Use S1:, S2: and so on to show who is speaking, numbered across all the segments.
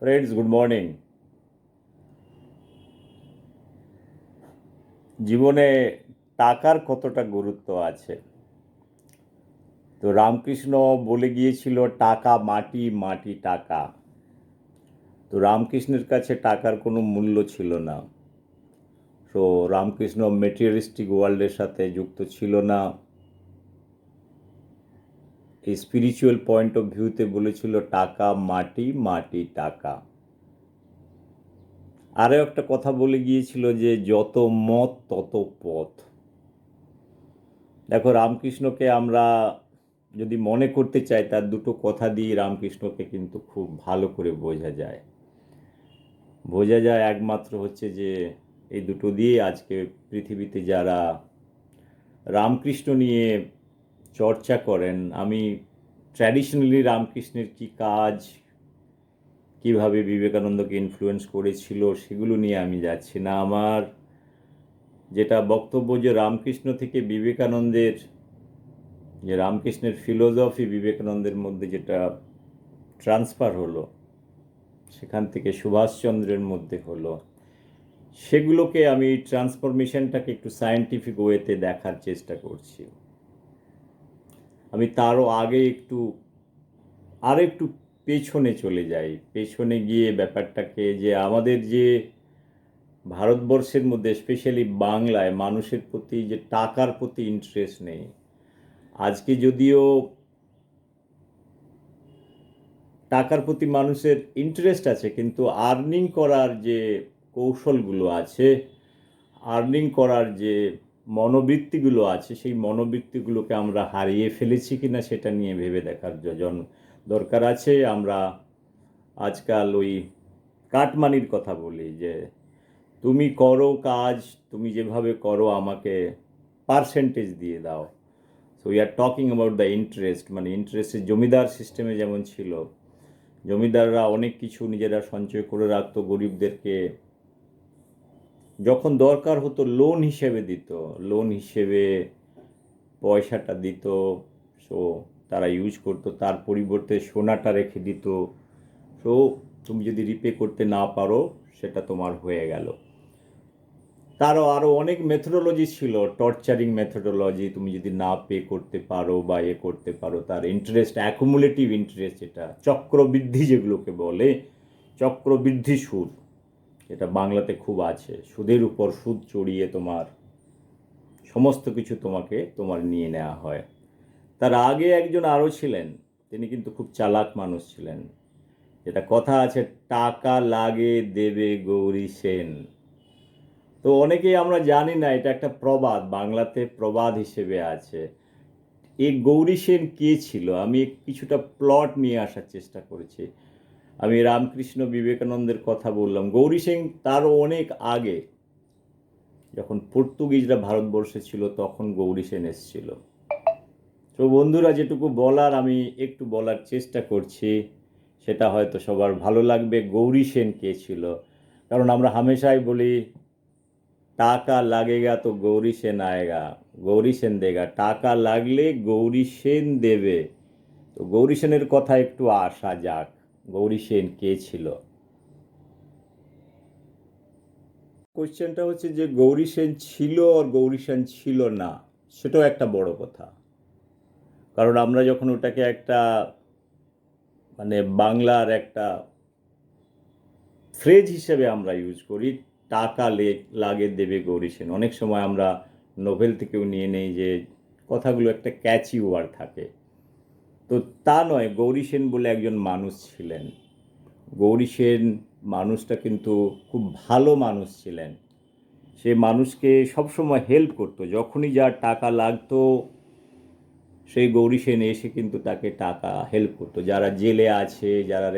S1: Friends, good morning. জীবনে টাকার কতটা গুরুত্ব আছে? তো রামকৃষ্ণ বলে গিয়েছিল, টাকা মাটি, মাটি টাকা। তো রামকৃষ্ণের কাছে টাকার কোনো মূল্য ছিল না। তো রামকৃষ্ণ মেটেরিয়ালিস্টিক ওয়ার্ল্ডের সাথে যুক্ত ছিল না। এই স্পিরিচুয়াল পয়েন্ট অফ ভিউতে বলেছিল টাকা মাটি, মাটি টাকা। আরও একটা কথা বলে গিয়েছিল যে যত মত তত পথ। দেখো, রামকৃষ্ণকে আমরা যদি মনে করতে চাই, তার দুটো কথা দিয়ে রামকৃষ্ণকে কিন্তু খুব ভালো করে বোঝা যায় একমাত্র হচ্ছে যে এই দুটো দিয়ে আজকে পৃথিবীতে যারা রামকৃষ্ণ নিয়ে চর্চা করেন, আমি ট্র্যাডিশনালি রামকৃষ্ণের কি কাজ, কিভাবে বিবেকানন্দকে ইনফ্লুয়েন্স করেছিল, সেগুলো নিয়ে আমি যাচ্ছি না। আমার যেটা বক্তব্য, যে রামকৃষ্ণ থেকে বিবেকানন্দের, যে রামকৃষ্ণের ফিলোসফি বিবেকানন্দের মধ্যে যেটা ট্রান্সফার হলো, সেখান থেকে সুভাষচন্দ্রের মধ্যে হলো, সেগুলোকে আমি ট্রান্সফরমেশনটাকে একটু সায়েন্টিফিক ওয়েতে দেখার চেষ্টা করছি। আমি তারও আগে একটু পেছনে চলে যাই। পেছনে গিয়ে ব্যাপারটাকে, যে আমাদের যে ভারতবর্ষের মধ্যে, স্পেশালি বাংলায়, মানুষের প্রতি যে টাকার প্রতি ইন্টারেস্ট নেই। আজকে যদিও টাকার প্রতি মানুষের ইন্টারেস্ট আছে, কিন্তু আর্নিং করার যে কৌশলগুলো আছে, আর্নিং করার যে মনোবৃত্তিগুলো আছে, সেই মনোবৃত্তিগুলোকে আমরা হারিয়ে ফেলেছি কিনা সেটা নিয়ে ভেবে দেখার দরকার আছে। আমরা আজকাল ওই কাটমানির কথা বলি, যে তুমি করো কাজ, তুমি যেভাবে করো আমাকে পার্সেন্টেজ দিয়ে দাও। So we are talking about the interest, মানে ইন্টারেস্টের জমিদার সিস্টেমে যেমন ছিল, জমিদাররা অনেক কিছু নিজেরা সঞ্চয় করে রাখতো, গরিবদেরকে যখন দরকার হতো লোন হিসেবে দিত, লোন হিসেবে পয়সাটা দিত। সো তারা ইউজ করতো, তার পরিবর্তে সোনাটা রেখে দিত। সো তুমি যদি রিপে করতে না পারো, সেটা তোমার হয়ে গেল। আরও অনেক মেথোডোলজি ছিল, টর্চারিং মেথোডোলজি। তুমি যদি না পে করতে পারো বা করতে পারো, তার ইন্টারেস্ট, অ্যাকুমুলেটিভ ইন্টারেস্ট, যেটা চক্রবৃদ্ধি যেগুলোকে বলে, চক্রবৃদ্ধি সুদ, এটা বাংলাতে খুব আছে। সুদের উপর সুদ চড়িয়ে তোমার সমস্ত কিছু তোমার নিয়ে নেওয়া হয়। তার আগে একজন আরও ছিলেন, তিনি কিন্তু খুব চালাক মানুষ ছিলেন। যেটা কথা আছে, টাকা লাগে দেবে গৌরী সেন। তো অনেকেই আমরা জানি না, এটা একটা প্রবাদ, বাংলাতে প্রবাদ হিসেবে আছে। এই গৌরী সেন কে ছিল? আমি কিছুটা প্লট নিয়ে আসার চেষ্টা করেছি। আমি রামকৃষ্ণ বিবেকানন্দের কথা বললাম, গৌরী সেন তারও অনেক আগে, যখন পর্তুগিজরা ভারতবর্ষে ছিল, তখন গৌরী সেন এসেছিল। তো বন্ধুরা, যেটুকু বলার আমি একটু বলার চেষ্টা করছি, সেটা হয়তো সবার ভালো লাগবে। গৌরী সেন কে ছিল? কারণ আমরা হামেশাই বলি, টাকা লাগেগা তো গৌরী সেন আয়েগা, গৌরী সেন দেগা। টাকা লাগলে গৌরী সেন দেবে। তো গৌরী সেনের কথা একটু আসা যাক। গৌরী সেন কে ছিল? কোশ্চেনটা হচ্ছে যে গৌরী সেন ছিল আর গৌরী সেন ছিল না, সেটাও একটা বড় কথা। কারণ আমরা যখন ওটাকে একটা, মানে বাংলার একটা ফ্রেজ হিসেবে আমরা ইউজ করি, টাকা লাগে দেবে গৌরী সেন, অনেক সময় আমরা নোভেল থেকেও নিয়ে নেই, যে কথাগুলো একটা ক্যাচি ওয়ার্ড থাকে। তো তা নয়, গৌরী সেন বলে একজন মানুষ ছিলেন। গৌরী সেন মানুষটা কিন্তু খুব ভালো মানুষ ছিলেন। সে মানুষকে সবসময় হেল্প করতো, যখনই যার টাকা লাগতো, সেই গৌরী সেন এসে কিন্তু তাকে টাকা হেল্প করতো। যারা জেলে আছে, যারা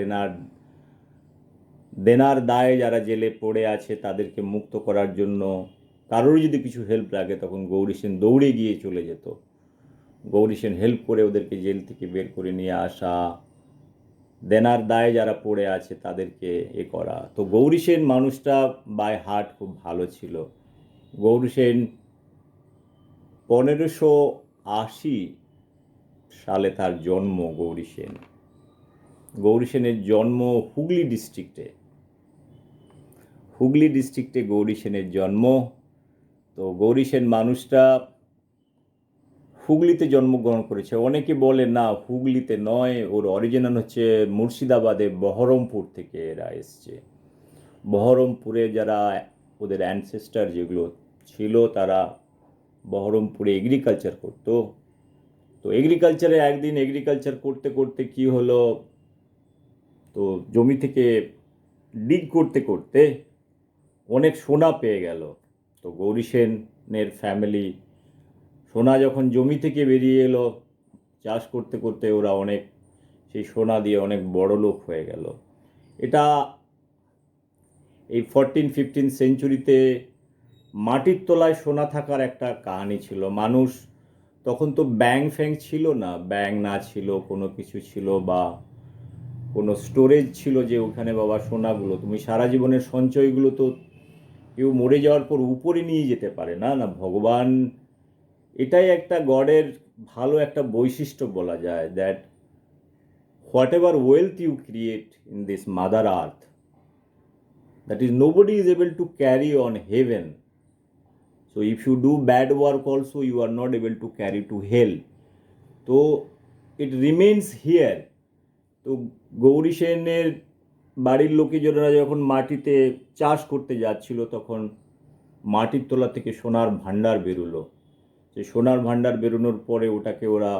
S1: দেনার দায়ে যারা জেলে পড়ে আছে, তাদেরকে মুক্ত করার জন্য কারোর যদি কিছু হেল্প লাগে, তখন গৌরী সেন দৌড়ে গিয়ে চলে যেত। গৌরী সেন হেল্প করে ওদেরকে জেল থেকে বের করে নিয়ে আসা, দেনার দায়ে যারা পড়ে আছে তাদেরকে করা। তো গৌরী সেন মানুষটা বাই হার্ট খুব ভালো ছিল। গৌরী সেন 1580 সালে তার জন্ম। গৌরী সেন গৌরী সেনের জন্ম হুগলি ডিস্ট্রিক্টে গৌরী সেনের জন্ম। তো গৌরী সেন মানুষটা হুগলিতে জন্মগ্রহণ করেছে। অনেকে বলে না, হুগলিতে নয়, ওর অরিজিনাল হচ্ছে মুর্শিদাবাদে বহরমপুর থেকে এরা এসছে। বহরমপুরে যারা ওদের অ্যানসেস্টার যেগুলো ছিল, তারা বহরমপুরে এগ্রিকালচার করতো। তো এগ্রিকালচারে একদিন এগ্রিকালচার করতে করতে কি হলো, তো জমি থেকে ডিগ করতে করতে অনেক সোনা পেয়ে গেল। তো গৌরী সেনের ফ্যামিলি সোনা যখন জমি থেকে বেরিয়ে এলো, চাষ করতে করতে ওরা অনেক সেই সোনা দিয়ে অনেক বড় লোক হয়ে গেল। এটা এই 14-15 সেঞ্চুরিতে মাটির তলায় সোনা থাকার একটা কাহিনী ছিল। মানুষ তখন তো ব্যাংক ফ্যাংক ছিল না, ব্যাংক না ছিল, কোনো কিছু ছিল বা কোনো স্টোরেজ ছিল যে ওখানে বাবা সোনাগুলো তুমি সারা জীবনের সঞ্চয়গুলো তো কেউ মরে যাওয়ার পর উপরে নিয়ে যেতে পারে না। না, ভগবান, এটাই একটা গডের ভালো একটা বৈশিষ্ট্য বলা যায়, that whatever wealth you create in this mother earth, that is nobody is able to carry on heaven. So if you do bad work also, you are not able to carry to hell. So it remains here. তো গৌরী সেনের বাড়ির লোকেজনেরা যখন মাটিতে চাষ করতে যাচ্ছিল, তখন মাটির তলা থেকে সোনার ভাণ্ডার বেরোলো। সেই সোনার ভাণ্ডার বেরোনোর পরে ওটাকে ওরা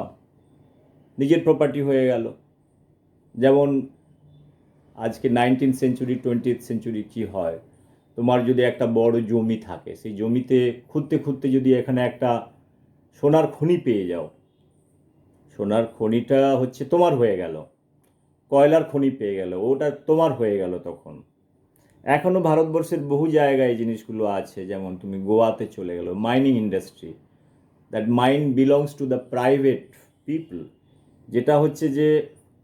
S1: নিজের প্রপার্টি হয়ে গেল। যেমন আজকে 19th সেঞ্চুরি 20th সেঞ্চুরি কি হয়, তোমার যদি একটা বড় জমি থাকে, সেই জমিতে খুঁড়তে খুঁড়তে যদি এখানে একটা সোনার খনি পেয়ে যাও, সোনার খনিটা হচ্ছে তোমার হয়ে গেল। কয়লার খনি পেয়ে গেল, ওটা তোমার হয়ে গেল। তখন এখনও ভারতবর্ষের বহু জায়গায় এই জিনিসগুলো আছে। যেমন তুমি গোয়াতে চলে গেলো, mining industry, that mine belongs to the private people. যেটা হচ্ছে যে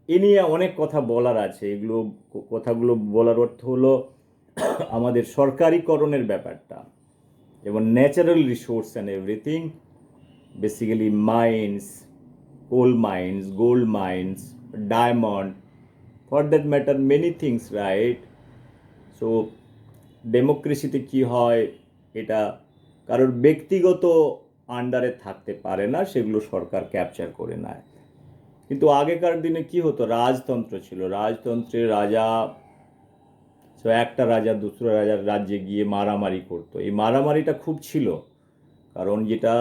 S1: এ নিয়ে অনেক কথা বলার আছে। এগুলো কথাগুলো বলার অর্থ হলো আমাদের সরকারিকরণের ব্যাপারটা, যেমন natural resource and everything, basically mines, coal mines, gold mines, diamond, for that matter many things, right? So ডেমোক্রেসিতে কি হয়, এটা কারোর ব্যক্তিগত আন্ডারে থাকতে পারে না, সেগুলো সরকার ক্যাপচার করে নেয়। কিন্তু আগেকার দিনে কি হতো, রাজতন্ত্র ছিল। রাজতন্ত্রে রাজা, তো একটা রাজা দুসরা রাজার রাজ্যে গিয়ে মারামারি করতো। এই মারামারিটা খুব ছিল, কারণ যেটা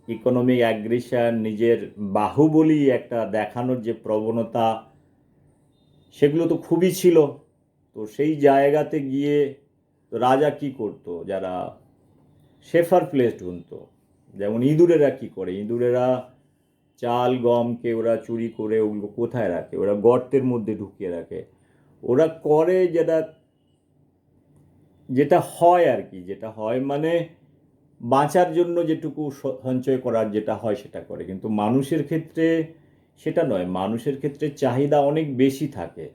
S1: ইকোনমিক অ্যাগ্রেশন, নিজের বাহুবলী একটা দেখানোর যে প্রবণতা, সেগুলো তো খুবই ছিল। তো সেই জায়গাতে গিয়ে তো রাজা কি করতো, যারা সেফার প্লেস ঢুনতো, যেমন ইঁদুরেরা কি করে, ইঁদুরেরা চাল গমকে ওরা চুরি করে ওগুলো কোথায় রাখে, ওরা গর্তের মধ্যে ঢুকিয়ে রাখে। ওরা করে যেটা যেটা হয় আর কি, যেটা হয় মানে বাঁচার জন্য যেটুকু সঞ্চয় করার যেটা হয় সেটা করে। কিন্তু মানুষের ক্ষেত্রে সেটা নয়, মানুষের ক্ষেত্রে চাহিদা অনেক বেশি থাকে।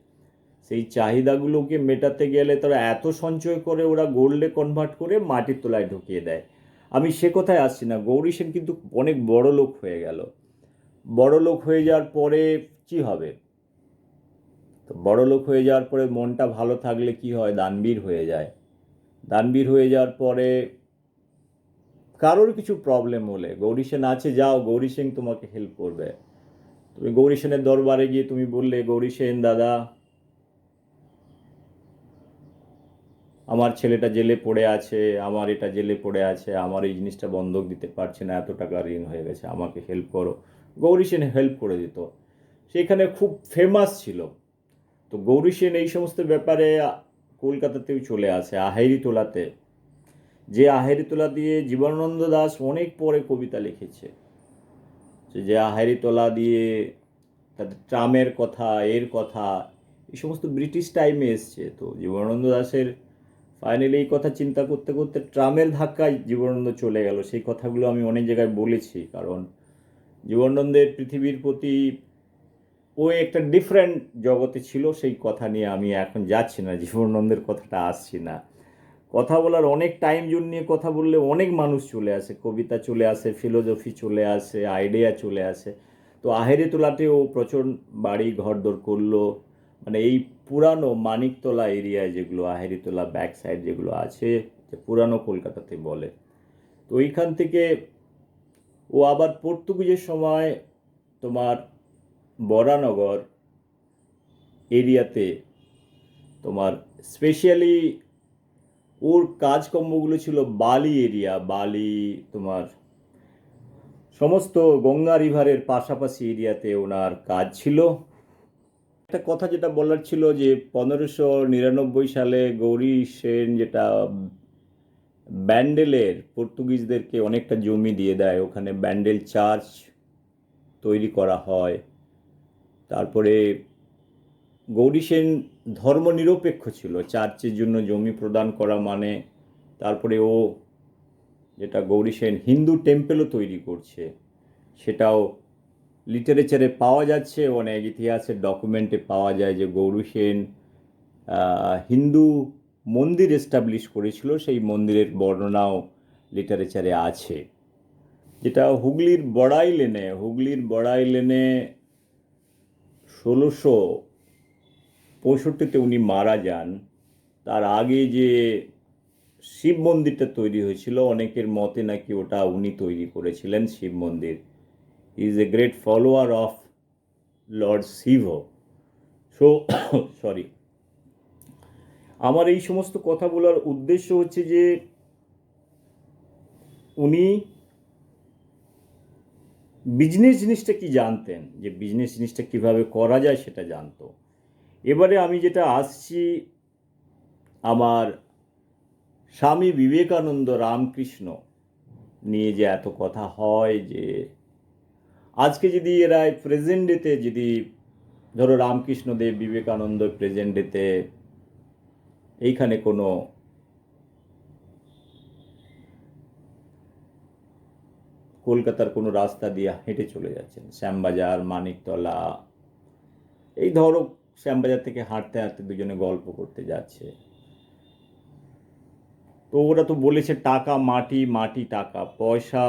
S1: সেই চাহিদাগুলোকে মেটাতে গেলে তারা এত সঞ্চয় করে, ওরা গোল্ডে কনভার্ট করে মাটির তলায় ঢুকিয়ে দেয়। আমি সে কথায় আসছি না। গৌরী সেন কিন্তু অনেক বড় লোক হয়ে গেল। বড় লোক হয়ে যাওয়ার পরে কি হবে, তো বড় লোক হয়ে যাওয়ার পরে মনটা ভালো থাকলে কি হয়, দানবীর হয়ে যায়। দানবীর হয়ে যাওয়ার পরে কারোর কিছু প্রবলেম হলে গৌরী সেন আছে, যাও, গৌরী সেন তোমাকে হেল্প করবে। তুমি গৌরী সেনের দরবারে গিয়ে তুমি বললে, গৌরী সেন দাদা, আমার ছেলেটা জেলে পড়ে আছে, আমার এটা জেলে পড়ে আছে, আমার এই জিনিসটা বন্ধক দিতে পারছে না, এত টাকা ঋণ হয়ে গেছে, আমাকে হেল্প করো। গৌরী সেন হেল্প করে দিত। সেখানে খুব ফেমাস ছিল। তো গৌরী সেন এই সমস্ত ব্যাপারে কলকাতাতেও চলে আসে, আহেরিতোলাতে। যে আহেরিতোলা দিয়ে জীবনানন্দ দাশ অনেক পরে কবিতা লিখেছে, যে আহেরিতোলা দিয়ে তাদের ট্রামের কথা, এর কথা, এই সমস্ত ব্রিটিশ টাইমে এসছে। তো জীবনানন্দ দাশের ফাইনালি এই কথা চিন্তা করতে করতে ট্রামের ধাক্কায় জীবনানন্দ চলে গেল। সেই কথাগুলো আমি অনেক জায়গায় বলেছি, কারণ জীবনানন্দের পৃথিবীর প্রতি ও একটা ডিফারেন্ট জগতে ছিল। সেই কথা নিয়ে আমি এখন যাচ্ছি না, জীবনানন্দের কথাটা আসছি না। কথা বলার অনেক টাইম জোন নিয়ে কথা বললে অনেক মানুষ চলে আসে, কবিতা চলে আসে, ফিলোসফি চলে আসে, আইডিয়া চলে আসে। তো আহেরিতলাতেও প্রচুর বাড়ি ঘরদোর করলো, মানে এই পুরানো মানিকতলা এরিয়ায় যেগুলো আহেরিতলা ব্যাক সাইড যেগুলো আছে, যে পুরানো কলকাতাতে বলে, তো ওইখান থেকে ও আবার পর্তুগিজের সময় তোমার বরানগর এরিয়াতে তোমার স্পেশালি ওর কাজকর্মগুলো ছিল বালি এরিয়া, বালি তোমার সমস্ত গঙ্গা রিভারের পাশাপাশি এরিয়াতে ওনার কাজ ছিল। একটা কথা যেটা বলার ছিল যে 1599 সালে গৌরী সেন যেটা ব্যান্ডেলের পর্তুগিজদেরকে অনেকটা জমি দিয়ে দেয়, ওখানে ব্যান্ডেল চার্চ তৈরি করা হয়। তারপরে গৌরী সেন ধর্মনিরপেক্ষ ছিল, চার্চের জন্য জমি প্রদান করা মানে, তারপরে ও যেটা গৌরী সেন হিন্দু টেম্পেলও তৈরি করছে, সেটাও লিটারেচারে পাওয়া যাচ্ছে, অনেক ইতিহাসের ডকুমেন্টে পাওয়া যায় যে গৌরী সেন হিন্দু মন্দির এস্টাবলিশ করেছিল, সেই মন্দিরের বর্ণনাও লিটারেচারে আছে। যেটা হুগলির বড়াই লেনে 1665-তে উনি মারা যান। তার আগে যে শিব মন্দিরটা তৈরি হয়েছিল, অনেকের মতে নাকি ওটা উনি তৈরি করেছিলেন শিব মন্দির। He is a great follower of lord Shiva. So sorry, আমার এই সমস্ত কথা বলার উদ্দেশ্য হচ্ছে যে উনি বিজনেস জিনিসটা কি জানতেন, যে বিজনেস জিনিসটা কিভাবে করা যায় সেটা জানতো। এবারে আমি যেটা আসছি, আমার স্বামী বিবেকানন্দ রামকৃষ্ণ নিয়ে যে এত কথা হয়, যে আজকে যদি এরা প্রেজেন্ট ডেতে যদি ধরো রামকৃষ্ণদেব বিবেকানন্দ প্রেজেন্ট ডেতে এইখানে কোনো কলকাতার কোনো রাস্তা দিয়ে হেঁটে চলে যাচ্ছেন, শ্যামবাজার মানিকতলা, এই ধরো শ্যামবাজার থেকে হাঁটতে হাঁটতে দুজনে গল্প করতে যাচ্ছে, তো ওরা তো বলেছে টাকা মাটি, মাটি টাকা, পয়সা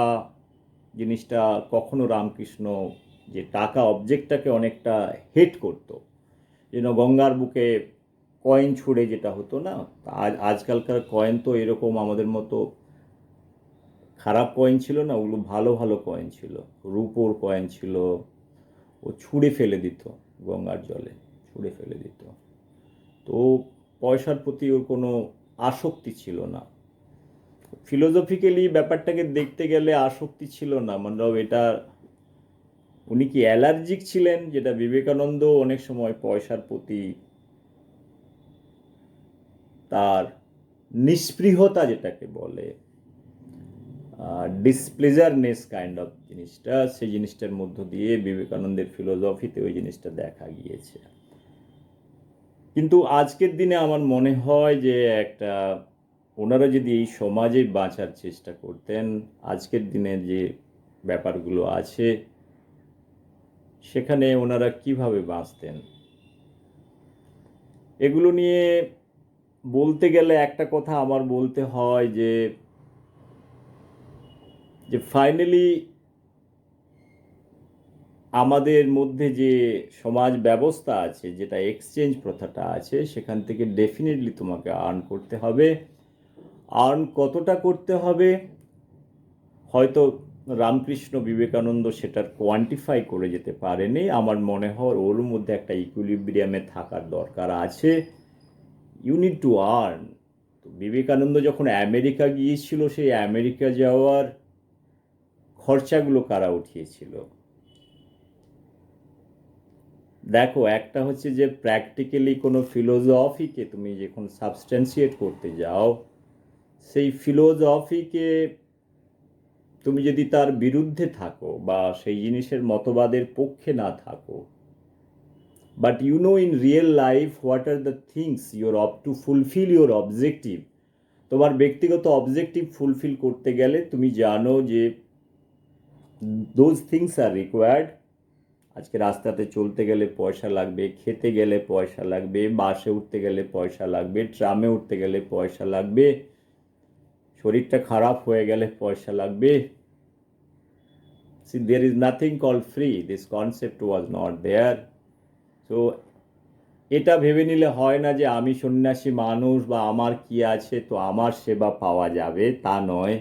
S1: জিনিসটা কখনো রামকৃষ্ণ যে টাকা অবজেক্টটাকে অনেকটা হেট করতো, যেন গঙ্গার বুকে কয়েন ছুঁড়ে যেটা হতো না, আজকালকার কয়েন তো এরকম আমাদের মতো খারাপ কয়েন ছিল না, ওগুলো ভালো ভালো কয়েন ছিল, রূপোর কয়েন ছিল, ও ছুঁড়ে ফেলে দিত গঙ্গার জলে, ছুঁড়ে ফেলে দিত। তো পয়সার প্রতি ওর কোনো আসক্তি ছিল না, ফিলোসফিক্যালি ব্যাপারটাকে দেখতে গেলে আসক্তি ছিল না, মানে এটা উনি কি অ্যালার্জিক ছিলেন, যেটা বিবেকানন্দ অনেক সময় পয়সার প্রতি তার নিস্পৃহতা যেটাকে বলে, ডিসপ্লেজারনেস কাইন্ড অফ জিনিসটা, সেই জিনিসটার মধ্য দিয়ে বিবেকানন্দের ফিলোসফিতে ওই জিনিসটা দেখা গিয়েছে। কিন্তু আজকের দিনে আমার মনে হয় যে একটা ওনারা যদি এই সমাজে বাঁচার চেষ্টা করতেন, আজকের দিনে যে ব্যাপারগুলো আছে সেখানে ওনারা কিভাবে বাঁচতেন, এগুলো নিয়ে বলতে গেলে একটা কথা আমার বলতে হয় যে ফাইনালি আমাদের মধ্যে যে সমাজ ব্যবস্থা আছে, যেটা এক্সচেঞ্জ প্রথাটা আছে, সেখান থেকে ডেফিনেটলি তোমাকে আর্ন করতে হবে। আর্ন কতটা করতে হবে হয়তো রামকৃষ্ণ বিবেকানন্দ সেটার কোয়ান্টিফাই করে যেতে পারেনি, আমার মনে হয় ওর মধ্যে একটা ইকুইলিব্রিয়ামে থাকার দরকার আছে। You need to earn. তো বিবেকানন্দ যখন আমেরিকা গিয়েছিল, সেই আমেরিকা যাওয়ার খরচাগুলো কারা উঠিয়েছিল? দেখো, একটা হচ্ছে যে প্র্যাকটিক্যালি কোনো ফিলোসফিকে তুমি যখন সাবস্ট্যান্সিয়েট করতে যাও, সেই ফিলোসফিকে তুমি যদি তার বিরুদ্ধে থাকো বা সেই জিনিসের মতবাদের পক্ষে না থাকো, but you know in real life what are the things you're up to fulfil your objective, তোমার ব্যক্তিগত অবজেক্টিভ ফুলফিল করতে গেলে তুমি জানো যে দোজ থিংস আর রিকোয়ার্ড। আজকে রাস্তাতে চলতে গেলে পয়সা লাগবে, খেতে গেলে পয়সা লাগবে, বাসে উঠতে গেলে পয়সা লাগবে, ট্রামে উঠতে গেলে পয়সা লাগবে, শরীরটা খারাপ হয়ে গেলে পয়সা লাগবে, See, there is nothing called free. This concept was not there. So এটা ভেবে নিলে হয় না যে আমি সন্ন্যাসী মানুষ বা আমার কি আছে তো আমার সেবা পাওয়া যাবে, তা নয়।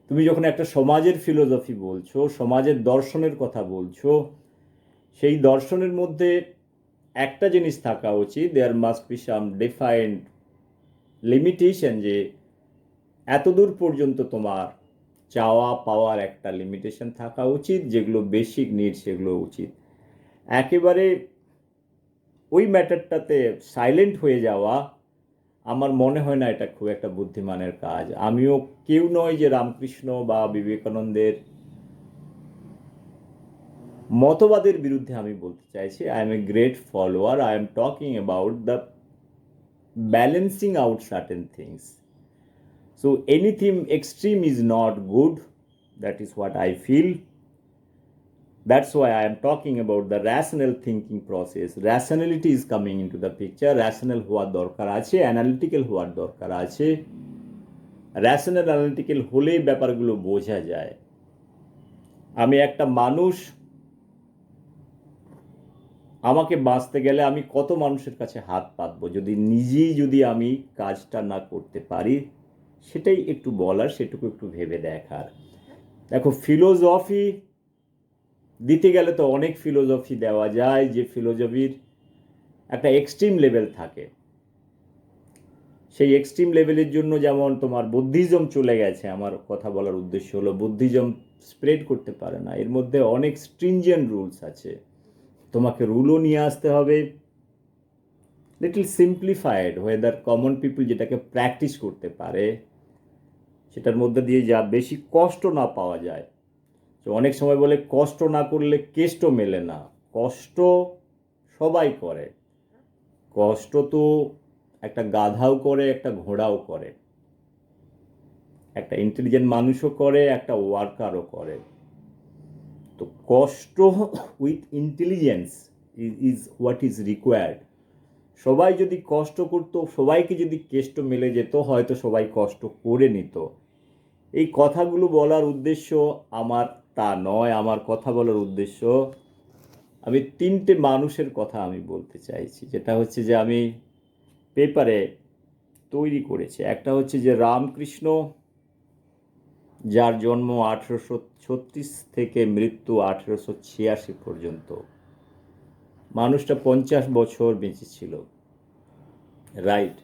S1: তুমি যখন একটা সমাজের ফিলোসফি বলছো, সমাজের দর্শনের কথা বলছো, সেই দর্শনের মধ্যে একটা জিনিস থাকা উচিত, there must be some defined limitation, যে এতদূর পর্যন্ত তোমার চাওয়া পাওয়ার একটা লিমিটেশন থাকা উচিত, যেগুলো বেসিক নিড সেগুলো উচিত। একেবারে ওই ম্যাটারটাতে সাইলেন্ট হয়ে যাওয়া আমার মনে হয় না এটা খুব একটা বুদ্ধিমানের কাজ। আমিও কেউ নয় যে রামকৃষ্ণ বা বিবেকানন্দের মতবাদের বিরুদ্ধে আমি বলতে চাইছি। I M A great follower, I am talking about the balancing out certain things. So anything extreme is not good. That is what I feel. That's why I am talking about the rational thinking process. Rationality is coming into the picture. Rational হওয়ার দরকার আছে, analytical হওয়ার দরকার আছে। Rational analytical হলেই ব্যাপারগুলো বোঝা যায়। আমি একটা মানুষ, আমাকে বাঁচতে গেলে আমি কত মানুষের কাছে হাত পাতবো যদি আমি কাজটা না করতে পারি, সেটাই একটু বলার, সেটুকু একটু ভেবে দেখার। দেখো, ফিলোসফি দিতে গেলে তো অনেক ফিলোসফি দেওয়া যায়, যে ফিলোসফির একটা এক্সট্রিম লেভেল থাকে। সেই এক্সট্রিম লেভেলের জন্য যেমন তোমার বুদ্ধিজম চলে গেছে, আমার কথা বলার উদ্দেশ্য হলো বুদ্ধিজম স্প্রেড করতে পারে না, এর মধ্যে অনেক স্ট্রিনজেন্ট রুলস আছে। তোমাকে রুলও নিয়ে আসতে হবে, little simplified, weather common people যেটাকে প্র্যাকটিস করতে পারে, সেটার মধ্যে দিয়ে যা বেশি কষ্ট না পাওয়া যায়। তো অনেক সময় বলে কষ্ট না করলে কেষ্ট মেলে না। কষ্ট সবাই করে, কষ্ট তো একটা গাধাও করে, একটা ঘোড়াও করে, একটা ইন্টেলিজেন্ট মানুষও করে, একটা ওয়ার্কারও করে। তো কষ্ট with intelligence is what is required. সবাই যদি কষ্ট করতো, সবাইকে যদি কেষ্ট মেলে যেত, হয়তো সবাই কষ্ট করে নিত। এই কথাগুলো বলার উদ্দেশ্য আমার তা নয়। আমার কথা বলার উদ্দেশ্য, আমি তিনটে মানুষের কথা আমি বলতে চাইছি, যেটা হচ্ছে যে আমি পেপারে তৈরি করেছি। একটা হচ্ছে যে রামকৃষ্ণ, যার জন্ম 1836 থেকে মৃত্যু 1886 পর্যন্ত, মানুষটা 50 বছর বেঁচে ছিল, রাইট।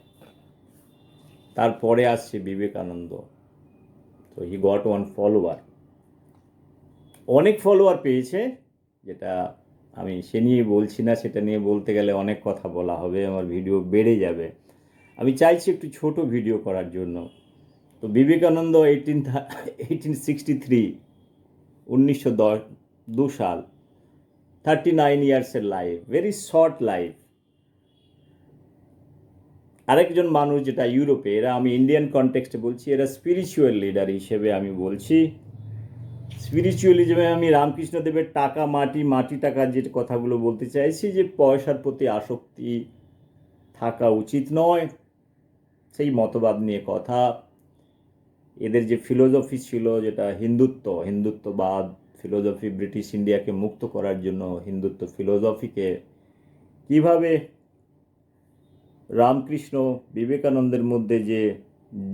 S1: তারপরে আসছে বিবেকানন্দ। তো হি গট ওয়ান ফলোয়ার, অনেক ফলোয়ার পেয়েছে, যেটা আমি সে নিয়ে বলছি না। সেটা নিয়ে বলতে গেলে অনেক কথা বলা হবে, আমার ভিডিও বেড়ে যাবে। আমি চাইছি একটু ছোট ভিডিও করার জন্য। তো বিবেকানন্দ 1863, 1902 সাল, 39 ইয়ার্সের লাইফ, ভেরি শর্ট লাইফ। আরেকজন মানুষ যেটা ইউরোপে, এরা আমি ইন্ডিয়ান কনটেক্সটে বলছি, এরা স্পিরিচুয়াল লিডার হিসেবে আমি বলছি। স্পিরিচুয়ালিজমে আমি রামকৃষ্ণদেবের টাকা মাটি টাকার যে কথাগুলো বলতে চাইছি, যে পয়সার প্রতি আসক্তি থাকা উচিত নয়, সেই মতবাদ নিয়ে কথা। এদের যে ফিলোসফি ছিল, যেটা হিন্দুত্ববাদ ফিলোসফি, ব্রিটিশ ইন্ডিয়াকে মুক্ত করার জন্য হিন্দুত্ব ফিলোসফিকে কিভাবে রামকৃষ্ণ বিবেকানন্দের মধ্যে যে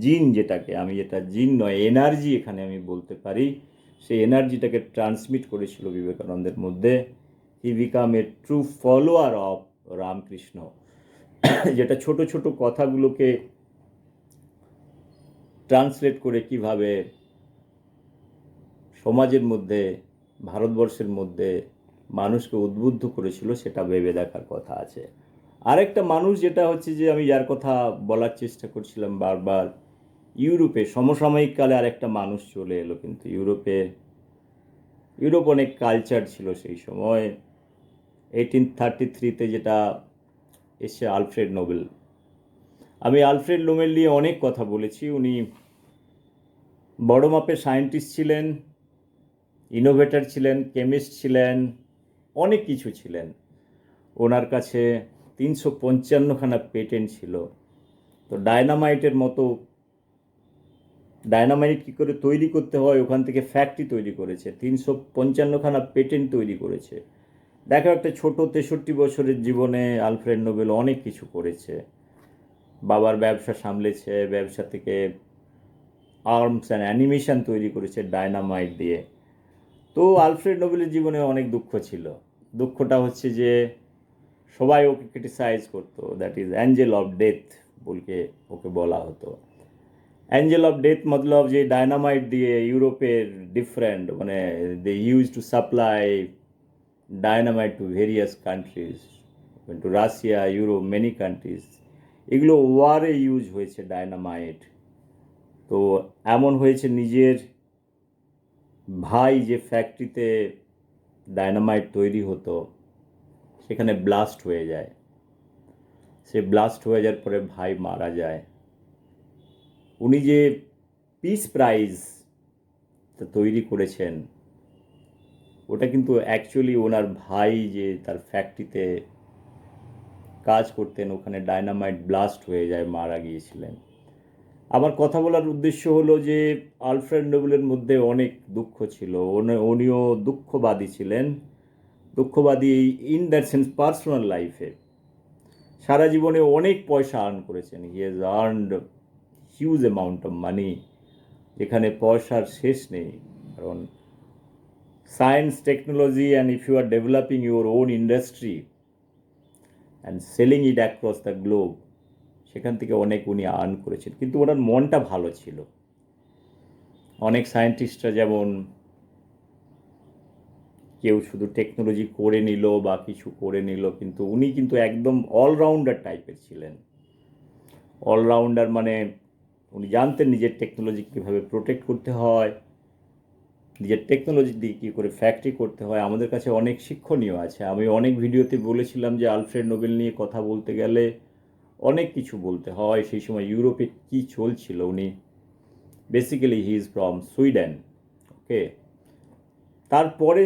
S1: জিন, যেটা জিন নয়, এনার্জি এখানে আমি বলতে পারি, সেই এনার্জিটাকে ট্রান্সমিট করেছিল বিবেকানন্দের মধ্যে। He became a true follower of Ramakrishna, যেটা ছোট ছোট কথাগুলোকে ট্রান্সলেট করে কিভাবে সমাজের মধ্যে, ভারতবর্ষের মধ্যে মানুষকে উদ্বুদ্ধ করেছিল, সেটা ভেবে দেখার কথা আছে। আরেকটা মানুষ যেটা হচ্ছে যে আমি যার কথা বলার চেষ্টা করছিলাম বারবার, ইউরোপে সমসাময়িক কালে আরেকটা মানুষ চলে এলো, কিন্তু ইউরোপ অনেক কালচার ছিল সেই সময়। 1833-তে যেটা এসে আলফ্রেড নোবেল। আমি আলফ্রেড নোবেল নিয়ে অনেক কথা বলেছি। উনি বড় মাপের সায়েন্টিস্ট ছিলেন, ইনোভেটর ছিলেন, কেমিস্ট ছিলেন, অনেক কিছু ছিলেন। ওনার কাছে 355খানা পেটেন্ট ছিল। তো ডায়নামাইটের মতো ডায়নামাইট কী করে তৈরি করতে হয় ওখান থেকে ফ্যাক্টরি তৈরি করেছে, 355খানা পেটেন্ট তৈরি করেছে। দেখো একটা ছোট 63 বছরের জীবনে আলফ্রেড নোবেল অনেক কিছু করেছে। বাবার ব্যবসা সামলেছে, ব্যবসা থেকে আর্মস অ্যান্ড অ্যানিমেশন তৈরি করেছে ডায়নামাইট দিয়ে। তো আলফ্রেড নোবেলের জীবনে অনেক দুঃখ ছিল। দুঃখটা হচ্ছে যে সবাই ওকে ক্রিটিসাইজ করতো, that is Angel of death বলকে ওকে বলা হতো। অ্যাঞ্জেল অফ ডেথ মতলব যে ডায়নামাইট দিয়ে ইউরোপের ডিফারেন্ট মানে they use to supply dynamite to various countries, to Russia, Europe, many countries. এগুলো ওয়ারে ইউজ হয়েছে ডায়নামাইট। তো এমন হয়েছে নিজের ভাই যে ফ্যাক্টরিতে ডায়নামাইট তৈরি হতো সেখানে ব্লাস্ট হয়ে যায়। সে ব্লাস্ট হয়ে যাওয়ার পরে ভাই মারা যায়। উনি যে পিস প্রাইজ তৈরি করেছেন ওটা কিন্তু অ্যাকচুয়ালি ওনার ভাই যে তার ফ্যাক্টরিতে কাজ করতেন ওখানে ডায়নামাইট ব্লাস্ট হয়ে যায়, মারা গিয়েছিলেন। আমার কথা বলার উদ্দেশ্য হলো যে আলফ্রেড নোবেলের মধ্যে অনেক দুঃখ ছিল, উনিও দুঃখবাদী ছিলেন। দুঃখবাদী ইন দ্যাট সেন্স পার্সোনাল লাইফে সারা জীবনে অনেক পয়সা আর্ন করেছেন। He has earned huge amount of money, যেখানে পয়সার শেষ নেই। কারণ science, technology and if you are developing your own industry and selling it across the globe, সেখান থেকে অনেক উনি আর্ন করেছেন। কিন্তু ওনার মনটা ভালো ছিল। অনেক সায়েন্টিস্টরা যেমন কেউ শুধু টেকনোলজি করে নিল বা কিছু করে নিল, কিন্তু উনি কিন্তু একদম অলরাউন্ডার টাইপের ছিলেন। অলরাউন্ডার মানে উনি জানতেন নিজের টেকনোলজি কীভাবে প্রোটেক্ট করতে হয়, নিজের টেকনোলজি দিয়ে কী করে ফ্যাক্টরি করতে হয়। আমাদের কাছে অনেক শিক্ষণীয় আছে। আমি অনেক ভিডিওতে বলেছিলাম যে আলফ্রেড নোবেল নিয়ে কথা বলতে গেলে অনেক কিছু বলতে হয়। সেই সময় ইউরোপে কী চলছিল, উনি basically he is from Sweden, okay. তারপরে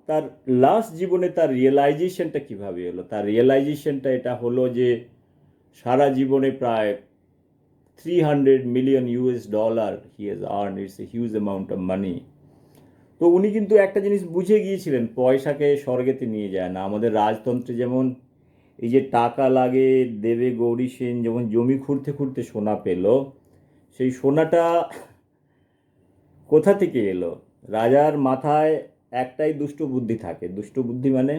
S1: তার লাস্ট জীবনে তার রিয়েলাইজেশনটা কীভাবে এলো, তার রিয়েলাইজেশনটা এটা হলো যে সারা জীবনে প্রায় $300 million he has earn, it's a huge amount of মানি। তো উনি কিন্তু একটা জিনিস বুঝে গিয়েছিলেন, পয়সাকে স্বর্গেতে নিয়ে যায় না। আমাদের রাজতন্ত্রে যেমন এই যে টাকা লাগে, দেবে গৌরী সেন যেমন জমি খুঁড়তে খুঁড়তে সোনা পেল, সেই সোনাটা কোথা থেকে এলো? রাজার মাথায় একটাই দুষ্ট বুদ্ধি থাকে। দুষ্ট বুদ্ধি মানে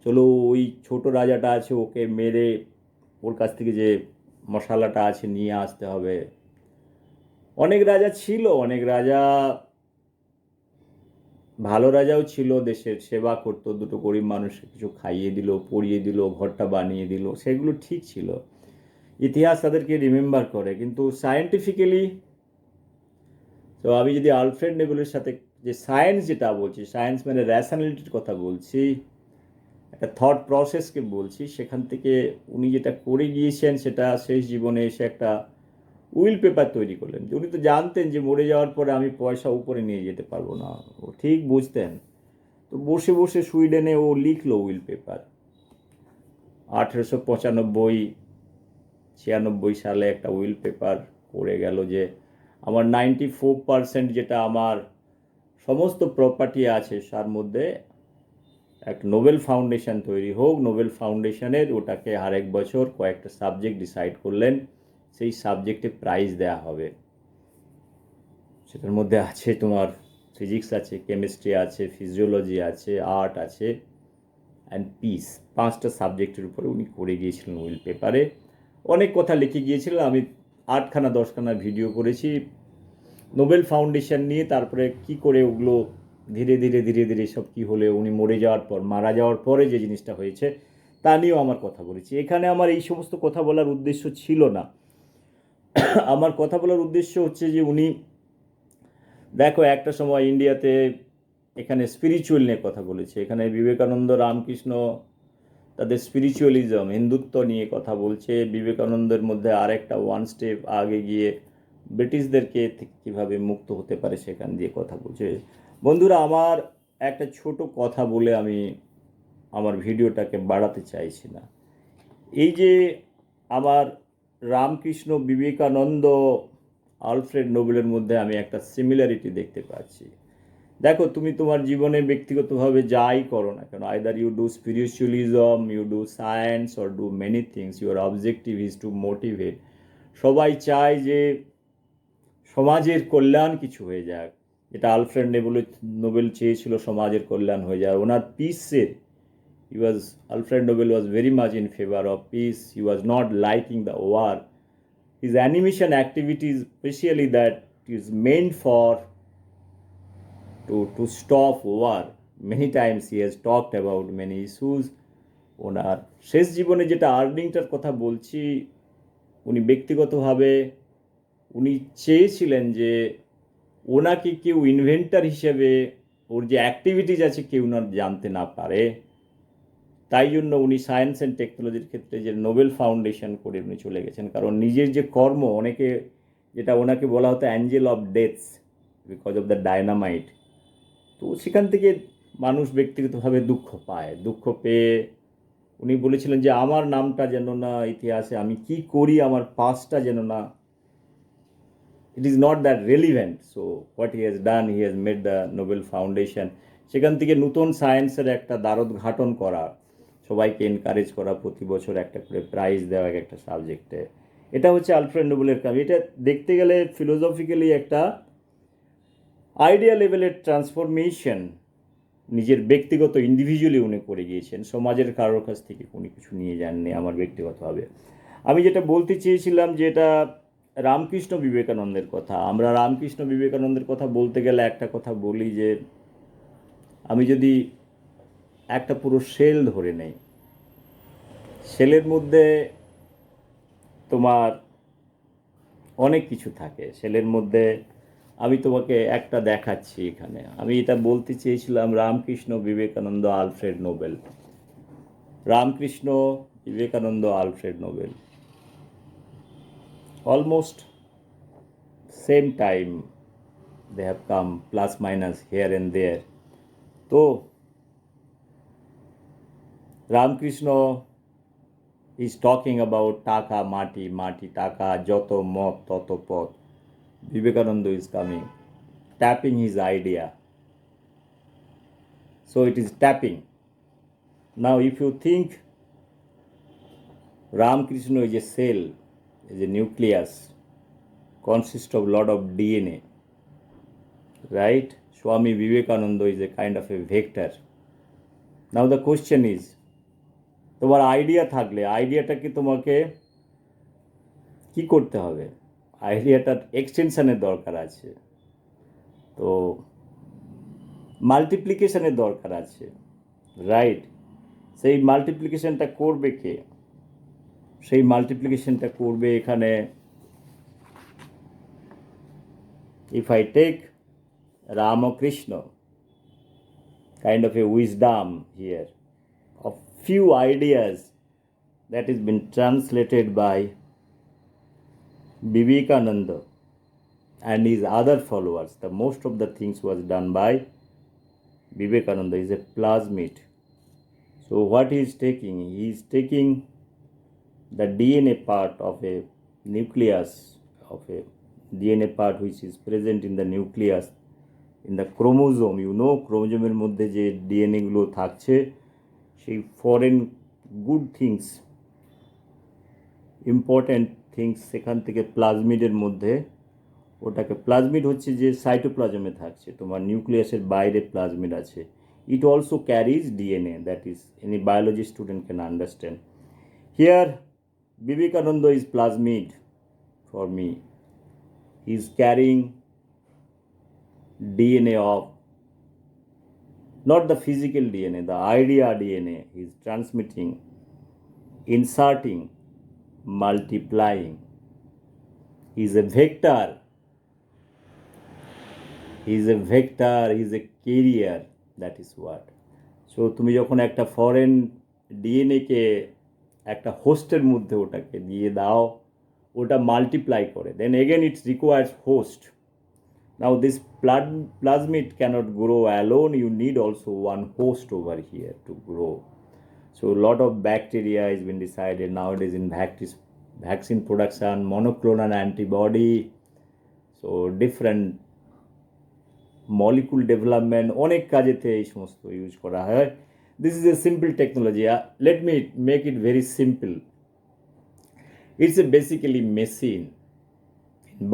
S1: চলো ওই ছোট রাজাটা আছে ওকে মেরে ওর কাছ থেকে যে মশালাটা আছে নিয়ে আসতে হবে। অনেক রাজা ছিল, অনেক রাজা ভালো রাজাও ছিল, দেশের সেবা করতো, দুটো গরিব মানুষকে কিছু খাইয়ে দিল, পরিয়ে দিল, ঘরটা বানিয়ে দিল, সেগুলো ঠিক ছিল। ইতিহাস তাদেরকে রিমেম্বার করে। কিন্তু সায়েন্টিফিক্যালি, তো আমি যদি আলফ্রেড নোবেলের সাথে যে সায়েন্স যেটা বলছি, সায়েন্স মানে র্যাশনালিটির কথা বলছি, একটা থট প্রসেসকে বলছি, সেখান থেকে উনি যেটা করে গিয়েছেন সেটা শেষ জীবনে এসে একটা উইল পেপার তৈরি করলেন। উনি তো জানতেন যে মরে যাওয়ার পরে আমি পয়সা উপরে নিয়ে যেতে পারবো না, ও ঠিক বুঝতেন। তো বসে বসে সুইডেনে ও লিখলো উইল পেপার। 1895-96 সালে একটা উইল পেপার করে গেল যে আমার 94% যেটা আমার সমস্ত প্রপার্টি আছে তার মধ্যে একটা নোবেল ফাউন্ডেশন তৈরি হোক। নোবেল ফাউন্ডেশনের ওটাকে আরেক বছর কয়েকটা সাবজেক্ট ডিসাইড করলেন, সেই সাবজেক্টে প্রাইজ দেওয়া হবে। সেটার মধ্যে আছে তোমার ফিজিক্স আছে, কেমিস্ট্রি আছে, ফিজিওলজি আছে, আর্ট আছে অ্যান্ড পিস। 5টা সাবজেক্টের উপরে উনি করে গিয়েছিলেন উইল পেপারে। অনেক কথা লিখে গিয়েছিলেন। আমি 8খানা 10খানা ভিডিও করেছি নোবেল ফাউন্ডেশন নিয়ে। তারপরে কি করে ওগুলো ধীরে ধীরে ধীরে ধীরে সব কী হলে উনি মরে যাওয়ার পর, মারা যাওয়ার পরে যে জিনিসটা হয়েছে তা নিয়েও আমার কথা বলেছি। এখানে আমার এই সমস্ত কথা বলার উদ্দেশ্য ছিল না। আমার কথা বলার উদ্দেশ্য হচ্ছে যে উনি, দেখো একটা সময় ইন্ডিয়াতে এখানে স্পিরিচুয়াল নিয়ে কথা বলেছে। এখানে বিবেকানন্দ, রামকৃষ্ণ তাদের স্পিরিচুয়ালিজম, হিন্দুত্ব নিয়ে কথা বলছে। বিবেকানন্দের মধ্যে আরেকটা ওয়ান স্টেপ আগে গিয়ে ব্রিটিশদেরকে কীভাবে মুক্ত হতে পারে সেখান দিয়ে কথা বলছে। বন্ধুরা, আমার একটা ছোট কথা বলে আমি আমার ভিডিওটাকে বাড়াতে চাইছি না। এই যে আমার রামকৃষ্ণ, বিবেকানন্দ আলফ্রেড নোবেলের মধ্যে আমি একটা সিমিলারিটি দেখতে পাচ্ছি। দেখো, তুমি তোমার জীবনে ব্যক্তিগতভাবে যাই করো না কেন, either you do spiritualism, you do science, or do many things, your objective is to motivate. সবাই চায় যে সমাজের কল্যাণ কিছু হয়ে যাক, যেটা আলফ্রেড নোবেল চেয়েছিল সমাজের কল্যাণ হয়ে যায়। ওনার পিসের Alfred Nobel was very much in favor of peace. He was not liking the war. His animation activities, especially that is meant for to stop war. Many times he has talked about many issues. ওনার শেষ জীবনে যেটা আর্নিংটার কথা বলছি, উনি ব্যক্তিগতভাবে উনি চেয়েছিলেন যে ওনাকে কেউ ইনভেন্টার হিসেবে ওর যে অ্যাক্টিভিটিস আছে কেউ না জানতে না পারে। তাই জন্য উনি সায়েন্স অ্যান্ড টেকনোলজির ক্ষেত্রে যে নোবেল ফাউন্ডেশন করে উনি চলে গেছেন, কারণ নিজের যে কর্ম, অনেকে যেটা ওনাকে বলা হতো Angel of deaths because of the dynamite, তো সেখান থেকে মানুষ ব্যক্তিগতভাবে দুঃখ পায়। দুঃখ পেয়ে উনি বলেছিলেন যে আমার নামটা যেন না ইতিহাসে, আমি কি করি আমার পাস্টটা যেন না, it is not that relevant. So what he has done, he has made the Nobel foundation. সেখান থেকে নতুন সায়েন্সের একটা দ্বারোদ্ঘাটন করা, সবাইকে এনকারেজ করা, প্রতি বছর একটা করে প্রাইজ দেওয়া একটা সাবজেক্টে। এটা হচ্ছে আলফ্রেড নোবেলের কাজ। এটা দেখতে গেলে ফিলোসফিক্যালি একটা আইডিয়া লেভেলের ট্রান্সফরমেশন নিজের ব্যক্তিগত ইন্ডিভিজুয়ালি উনি করে গিয়েছেন, সমাজের কারোর কাছ থেকে উনি কিছু নিয়ে যাননি। আমার ব্যক্তিগতভাবে আমি যেটা বলতে চেয়েছিলাম যে এটা রামকৃষ্ণ বিবেকানন্দের কথা। আমরা রামকৃষ্ণ বিবেকানন্দের কথা বলতে গেলে একটা কথা বলি যে আমি যদি একটা পুরো সেল ধরে নেই, সেলের মধ্যে তোমার অনেক কিছু থাকে। সেলের মধ্যে আমি তোমাকে একটা দেখাচ্ছি এখানে। আমি এটা বলতে চেয়েছিলাম Ramakrishna Vivekananda Alfred Nobel. Ramakrishna Vivekananda Alfred Nobel almost same time they have come, plus minus here and there. তো রামকৃষ্ণ is talking about টাকা মাটি, মাটি টাকা, যত মত তত পথ। Vivekananda is coming, tapping his idea. So it is tapping. Now if you think Ramakrishna is a cell, is a nucleus, consists of lot of DNA, right? Swami Vivekananda is a kind of a vector. Now the question is, তোমার idea থাকলে আইডিয়াটাকে তোমাকে কি করতে হবে? আইডিয়াটার এক্সটেনশনের দরকার আছে, তো মাল্টিপ্লিকেশনের দরকার আছে, রাইট? সেই মাল্টিপ্লিকেশনটা করবে কে? সেই মাল্টিপ্লিকেশনটা করবে এখানে, if I take Ramakrishna kind of a wisdom here of few ideas that has been translated by Vivekananda and his other followers, the most of the things was done by Vivekananda. Is a plasmid. So what he is taking? He is taking the DNA part of a nucleus, of a DNA part which is present in the nucleus, in the chromosome. You know, ক্রোমোজোমের মধ্যে যে DNA গুলো থাকছে, সেই foreign good things, important things সেখান থেকে প্লাজমিডের মধ্যে, ওটাকে প্লাজমিড হচ্ছে যে সাইটোপ্লাজমে থাকছে, তোমার নিউক্লিয়াসের বাইরে প্লাজমিড আছে। It also carries DNA, that is any biology student can understand. Here Vivekananda is plasmid for me. He is carrying DNA of, not the physical DNA, the idea DNA. He is transmitting, inserting, multiplying. He is a vector. He is a vector, he is a carrier, that is what. So তুমি যখন একটা foreign ডিএনএকে একটা হোস্টের মধ্যে ওটাকে দিয়ে দাও, ওটা multiply করে, then again it's requires host. Now this plasmid cannot grow alone, you need also one host over here to grow. So a lot of bacteria has been decided nowadays in vaccine production, monoclonal antibody, so different molecule development অনেক কাজেতে এই সমস্ত use করা হয়। This is a simple technology. Let me make it very simple. It's a basically machine.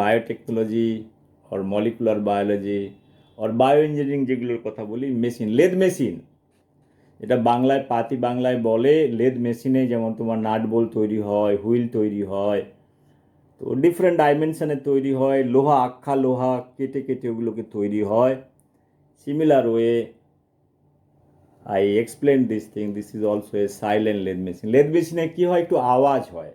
S1: Biotechnology or molecular biology or bio engineering যেগুলোর কথা বলি, machine, lathe machine, এটা বাংলায় পাতি বাংলায় বলে লেদ মেশিনে যেমন তোমার নাট বোল্ট তৈরি হয়, হুইল তৈরি হয়, তো ডিফারেন্ট ডাইমেনশনে তৈরি হয়, লোহা আক্ষা লোহা কেটে কেটে ওগুলোকে তৈরি হয়। Similar way I explain this thing, this is also a silent lathe machine. Lathe মেশিনে কী হয়, একটু আওয়াজ হয়,